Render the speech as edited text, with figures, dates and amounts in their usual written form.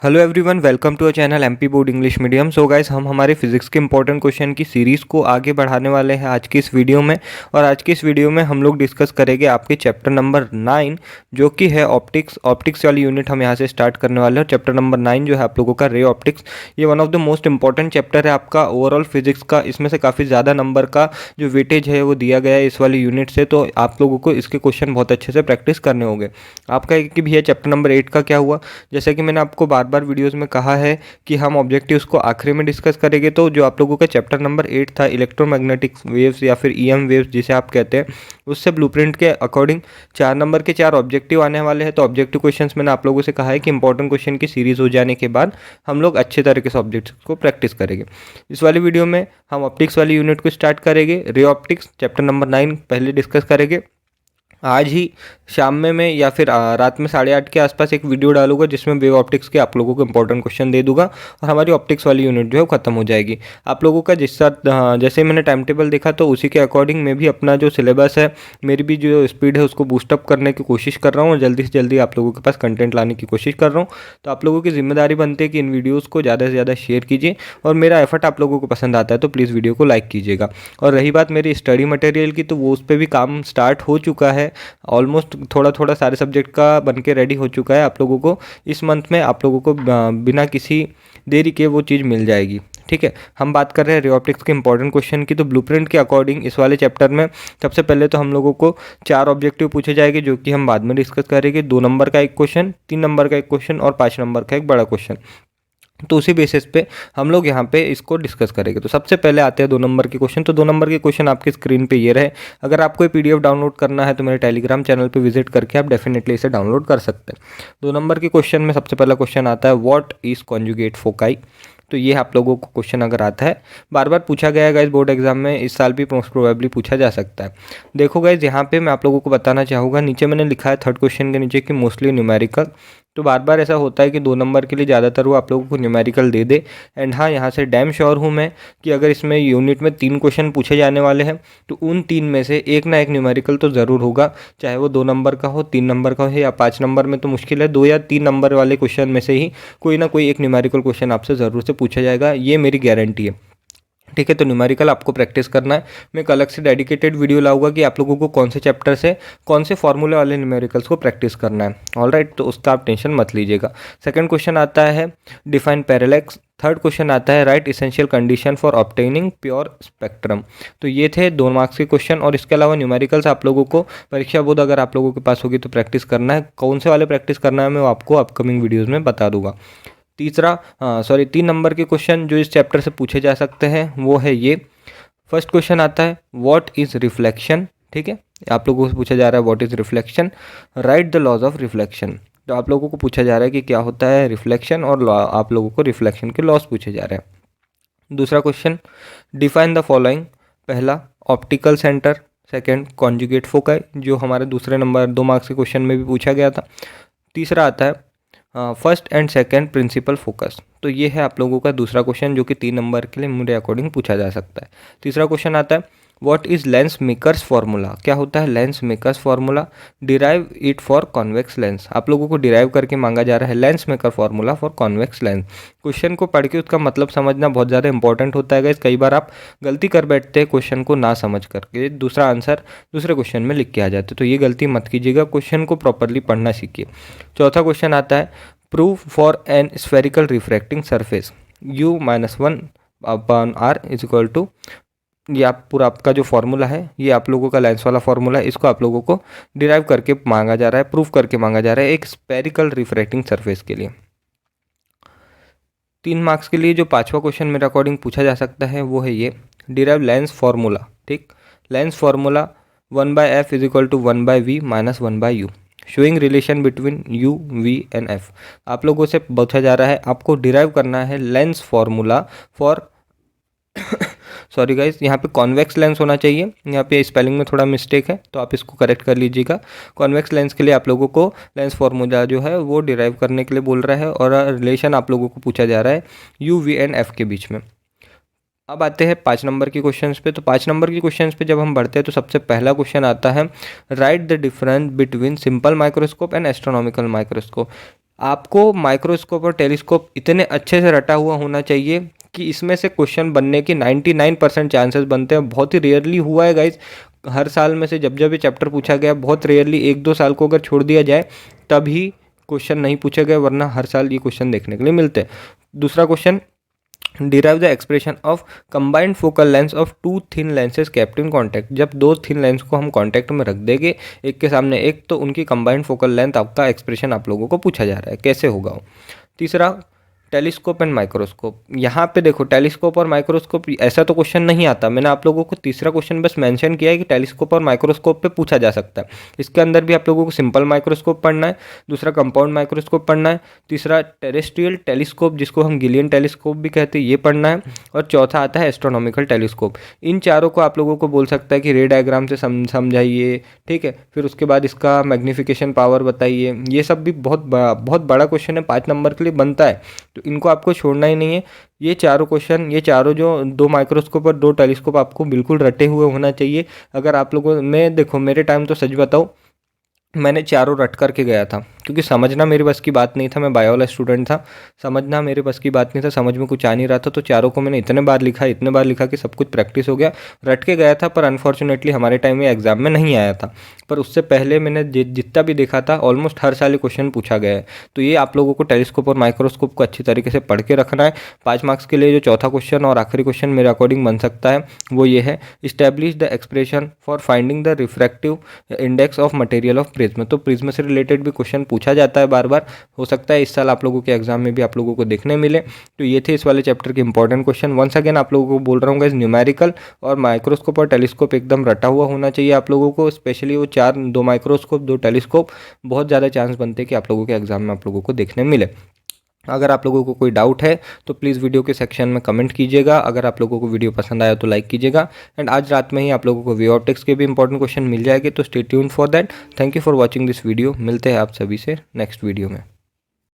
Hello everyone, welcome to a channel MP board English medium. So guys, हम हमारे physics के important question की series को आगे बढ़ाने वाले हैं आज की इस वीडियो में। और आज की इस वीडियो में हम लोग डिस्कस करेंगे आपके चैप्टर नंबर 9 जो कि है ऑप्टिक्स वाली यूनिट हम यहाँ से स्टार्ट करने वाले हैं। और चैप्टर नंबर 9 जो है आप लोगों का रे ऑप्टिक्स, ये one of the most important chapter है आपका ओवरऑल फिजिक्स का। इसमें से काफ़ी ज़्यादा नंबर का जो वेटेज है वो दिया गया है इस वाली यूनिट से, तो आप लोगों को इसके क्वेश्चन बहुत अच्छे से प्रैक्टिस करने होंगे। आपका एक कि भैया चैप्टर नंबर 8 का क्या हुआ, जैसे कि मैंने आपको बार बार वीडियोस में कहा है कि हम ऑब्जेक्टिव्स को आखिरी में डिस्कस करेंगे। तो जो आप लोगों का चैप्टर नंबर 8 था, इलेक्ट्रोमैग्नेटिक वेव्स या फिर ईएम वेव्स जिसे आप कहते हैं, उससे ब्लूप्रिंट के अकॉर्डिंग 4 नंबर के 4 ऑब्जेक्टिव आने वाले हैं। तो ऑब्जेक्टिव क्वेश्चंस मैंने आप लोगों से कहा है कि इंपॉर्टेंट क्वेश्चन की सीरीज़ हो जाने के बाद हम लोग अच्छे तरीके से ऑब्जेक्ट्स को प्रैक्टिस करेंगे। इस वाली वीडियो में हम ऑप्टिक्स वाली यूनिट को स्टार्ट करेंगे। रे ऑप्टिक्स चैप्टर नंबर 9 पहले डिस्कस करेंगे। आज ही शाम में मैं या फिर रात में 8:30 के आसपास एक वीडियो डालूंगा जिसमें वेव ऑप्टिक्स के आप लोगों को इंपॉर्टेंट क्वेश्चन दे दूंगा और हमारी ऑप्टिक्स वाली यूनिट जो है वो खत्म हो जाएगी। आप लोगों का जिस साथ जैसे मैंने टाइम टेबल देखा तो उसी के अकॉर्डिंग मैं भी अपना जो सिलेबस है, मेरी भी जो स्पीड है उसको बूस्टअप करने की कोशिश कर रहा हूँ और जल्दी से जल्दी आप लोगों के पास कंटेंट लाने की कोशिश कर रहा हूँ। तो आप लोगों की जिम्मेदारी बनती है कि इन वीडियोज़ को ज़्यादा से ज़्यादा शेयर कीजिए और मेरा एफर्ट आप लोगों को पसंद आता है तो प्लीज़ वीडियो को लाइक कीजिएगा। और रही बात मेरी स्टडी मटेरियल की, तो वो उस पर भी काम स्टार्ट हो चुका है। ऑलमोस्ट थोड़ा थोड़ा सारे सब्जेक्ट का बन के रेडी हो चुका है। आप लोगों को इस मंथ में आप लोगों को बिना किसी देरी के वो चीज़ मिल जाएगी। ठीक है, हम बात कर रहे हैं रे ऑप्टिक्स के इंपॉर्टेंट क्वेश्चन की। तो ब्लूप्रिंट के अकॉर्डिंग इस वाले चैप्टर में सबसे पहले तो हम लोगों को 4 ऑब्जेक्टिव पूछे जाएंगे जो कि हम बाद में डिस्कस करेंगे। 2 नंबर का एक क्वेश्चन, 3 नंबर का एक क्वेश्चन और 5 नंबर का एक बड़ा क्वेश्चन। तो उसी बेसिस पे हम लोग यहाँ पे इसको डिस्कस करेंगे। तो सबसे पहले आते हैं 2 नंबर के क्वेश्चन। तो 2 नंबर के क्वेश्चन आपकी स्क्रीन पे ये रहे। अगर आपको पीडीएफ डाउनलोड करना है तो मेरे टेलीग्राम चैनल पे विजिट करके आप डेफिनेटली इसे डाउनलोड कर सकते हैं। 2 नंबर के क्वेश्चन में सबसे पहला क्वेश्चन आता है, व्हाट इज कॉन्जुगेट फोकाई। तो ये आप लोगों को क्वेश्चन अगर आता है, बार बार पूछा गया है गाइस बोर्ड एग्जाम में, इस साल भी मोस्ट प्रोबेबली पूछा जा सकता है। देखो गाइस, यहाँ पे मैं आप लोगों को बताना चाहूँगा, नीचे मैंने लिखा है थर्ड क्वेश्चन के नीचे कि मोस्टली न्यूमेरिकल। तो बार बार ऐसा होता है कि 2 नंबर के लिए ज़्यादातर वो आप लोगों को न्यूमेरिकल दे दे। एंड हाँ, यहाँ से डैम श्योर हूँ मैं कि अगर इसमें यूनिट में 3 क्वेश्चन पूछे जाने वाले हैं तो उन 3 में से एक ना एक न्यूमेरिकल तो ज़रूर होगा, चाहे वो 2 नंबर का हो, 3 नंबर का हो या 5 नंबर में तो मुश्किल है, 2 या 3 नंबर वाले क्वेश्चन में से ही कोई ना कोई एक न्यूमेरिकल क्वेश्चन आपसे ज़रूर से पूछा जाएगा, ये मेरी गारंटी है। ठीक है, तो न्यूमेरिकल आपको प्रैक्टिस करना है। मैं एक अलग से डेडिकेटेड वीडियो लाऊंगा कि आप लोगों को कौन से चैप्टर से कौन से फॉर्मूले वाले न्यूमेरिकल्स को प्रैक्टिस करना है। ऑलराइट, तो उसका आप टेंशन मत लीजिएगा। सेकंड क्वेश्चन आता है, डिफाइन पैरेलैक्स। थर्ड क्वेश्चन आता है, right essential condition for obtaining pure spectrum. तो ये थे 2 मार्क्स के क्वेश्चन। और इसके अलावा न्यूमेरिकल्स आप लोगों को परीक्षा बोर्ड अगर आप लोगों के पास होगी तो प्रैक्टिस करना है। कौन से वाले प्रैक्टिस करना है मैं आपको अपकमिंग वीडियोज़ में बता दूंगा। 3 नंबर के क्वेश्चन जो इस चैप्टर से पूछे जा सकते हैं वो है ये। फर्स्ट क्वेश्चन आता है, व्हाट इज रिफ्लेक्शन। ठीक है, आप लोगों से पूछा जा रहा है what is reflection, right the laws of reflection. तो आप लोगों को पूछा जा रहा है कि क्या होता है रिफ्लेक्शन और आप लोगों को रिफ्लेक्शन के लॉस पूछे जा रहे हैं। दूसरा क्वेश्चन, डिफाइन द फॉलोइंग। पहला optical centre, second conjugate foci जो हमारे दूसरे नंबर 2 मार्क्स के क्वेश्चन में भी पूछा गया था। तीसरा आता है first and second principal focus. तो ये है आप लोगों का दूसरा क्वेश्चन जो कि 3 नंबर के लिए मेरे अकॉर्डिंग पूछा जा सकता है। तीसरा क्वेश्चन आता है, what is lens makers formula. क्या होता है lens makers formula, derive it for convex lens. आप लोगों को डिराइव करके मांगा जा रहा है lens maker formula for convex lens. Question को पढ़ के उसका मतलब समझना बहुत ज़्यादा इंपॉर्टेंट होता है गाइस। कई बार आप गलती कर बैठते हैं क्वेश्चन को ना समझ करके, दूसरा आंसर दूसरे क्वेश्चन में लिख के आ जाते, तो ये गलती मत कीजिएगा, क्वेश्चन को प्रॉपरली पढ़ना सीखिए। चौथा क्वेश्चन आता है, prove for an spherical refracting surface U-1/R is equal to, ये आप पूरा आपका जो फॉर्मूला है ये आप लोगों का लेंस वाला फॉर्मूला है, इसको आप लोगों को डिराइव करके मांगा जा रहा है, प्रूव करके मांगा जा रहा है एक स्फेरिकल रिफ्रैक्टिंग सरफेस के लिए। 3 मार्क्स के लिए जो 5वां क्वेश्चन मेरे अकॉर्डिंग पूछा जा सकता है वो है ये, डिराइव लेंस फार्मूला। ठीक, lens formula 1/F is equal to 1/V minus 1/U, showing relation between U, V and F। आप लोगों से पूछा जा रहा है आपको डिराइव करना है lens formula for sorry guys, यहाँ पे कॉन्वेक्स लेंस होना चाहिए, यहाँ पे स्पेलिंग में थोड़ा मिस्टेक है तो आप इसको करेक्ट कर लीजिएगा। कॉन्वेक्स लेंस के लिए आप लोगों को लेंस फार्मूला जो है वो डिराइव करने के लिए बोल रहा है और रिलेशन आप लोगों को पूछा जा रहा है U, V एंड F के बीच में। अब आते हैं 5 नंबर के क्वेश्चंस पे। तो 5 नंबर के क्वेश्चंस पे जब हम बढ़ते हैं तो सबसे पहला क्वेश्चन आता है, right the difference between simple microscope and astronomical microscope. आपको माइक्रोस्कोप और टेलीस्कोप इतने अच्छे से रटा हुआ होना चाहिए कि इसमें से क्वेश्चन बनने की 99% चांसेस बनते हैं। बहुत ही रेयरली हुआ है गाइज, हर साल में से जब जब ये चैप्टर पूछा गया, बहुत रेयरली 1-2 साल को अगर छोड़ दिया जाए तभी क्वेश्चन नहीं पूछे गए, वरना हर साल ये क्वेश्चन देखने के लिए मिलते हैं। दूसरा question, derive the expression of combined focal lens of 2 thin lenses kept in contact. जब 2 थिन लेंस को हम कॉन्टैक्ट में रख देंगे एक के सामने एक, तो उनकी कंबाइंड फोकल लेंथ आपका एक्सप्रेशन आप लोगों को पूछा जा रहा है, कैसे होगा वो। तीसरा, टेलीस्कोप एंड माइक्रोस्कोप। यहाँ पे देखो टेलीस्कोप और माइक्रोस्कोप ऐसा तो क्वेश्चन नहीं आता, मैंने आप लोगों को तीसरा क्वेश्चन बस मेंशन किया है कि टेलीस्कोप और माइक्रोस्कोप पे पूछा जा सकता है। इसके अंदर भी आप लोगों को सिंपल माइक्रोस्कोप पढ़ना है, दूसरा कंपाउंड माइक्रोस्कोप पढ़ना है, तीसरा टेरेस्ट्रियल टेलीस्कोप जिसको हम गिलियन टेलीस्कोप भी कहते हैं ये पढ़ना है, और चौथा आता है एस्ट्रोनॉमिकल टेलीस्कोप। इन चारों को आप लोगों को बोल सकता है कि रे डायग्राम से समझाइए, ठीक है, फिर उसके बाद इसका मैग्नीफिकेशन पावर बताइए। ये सब भी बहुत बड़ा क्वेश्चन है, 5 नंबर के लिए बनता है, तो इनको आपको छोड़ना ही नहीं है। ये चारों क्वेश्चन, ये चारों जो 2 माइक्रोस्कोप और 2 टेलीस्कोप आपको बिल्कुल रटे हुए होना चाहिए। अगर आप लोगों में देखो, मेरे टाइम तो सच बताऊँ मैंने चारों रट करके गया था, क्योंकि समझना मेरे बस की बात नहीं था, मैं बायो वाला स्टूडेंट था, समझना मेरे बस की बात नहीं था, समझ में कुछ आ नहीं रहा था, तो चारों को मैंने इतने बार लिखा कि सब कुछ प्रैक्टिस हो गया, रट के गया था। पर अनफॉर्चुनेटली हमारे टाइम में एग्जाम में नहीं आया था, पर उससे पहले मैंने जितना भी देखा था ऑलमोस्ट हर साल क्वेश्चन पूछा गया है। तो ये आप लोगों को टेलीस्कोप और माइक्रोस्कोप को अच्छी तरीके से पढ़ के रखना है। 5 मार्क्स के लिए जो चौथा क्वेश्चन और आखिरी क्वेश्चन मेरे अकॉर्डिंग बन सकता है वो ये है, establish the expression for finding the refractive index of material of prism. तो प्रिज्म से रिलेटेड भी क्वेश्चन पूछा जाता है बार बार, हो सकता है इस साल आप लोगों के एग्जाम में भी आप लोगों को देखने मिले। तो ये थे इस वाले चैप्टर के इंपॉर्टेंट क्वेश्चन। वंस अगेन आप लोगों को बोल रहा हूँ गाइस, न्यूमेरिकल और माइक्रोस्कोप और टेलीस्कोप एकदम रटा हुआ होना चाहिए आप लोगों को, स्पेशली वो 2 माइक्रोस्कोप 2 टेलीस्कोप, बहुत ज़्यादा चांस बनते हैं कि आप लोगों के एग्जाम में आप लोगों को देखने मिले। अगर आप लोगों को कोई डाउट है तो प्लीज़ वीडियो के सेक्शन में कमेंट कीजिएगा। अगर आप लोगों को वीडियो पसंद आया तो लाइक कीजिएगा, एंड आज रात में ही आप लोगों को वे ऑप्टिक्स के भी इंपॉर्टेंट क्वेश्चन मिल जाएंगे, तो stay tuned for that. Thank you for watching this video. मिलते हैं आप सभी से नेक्स्ट वीडियो में।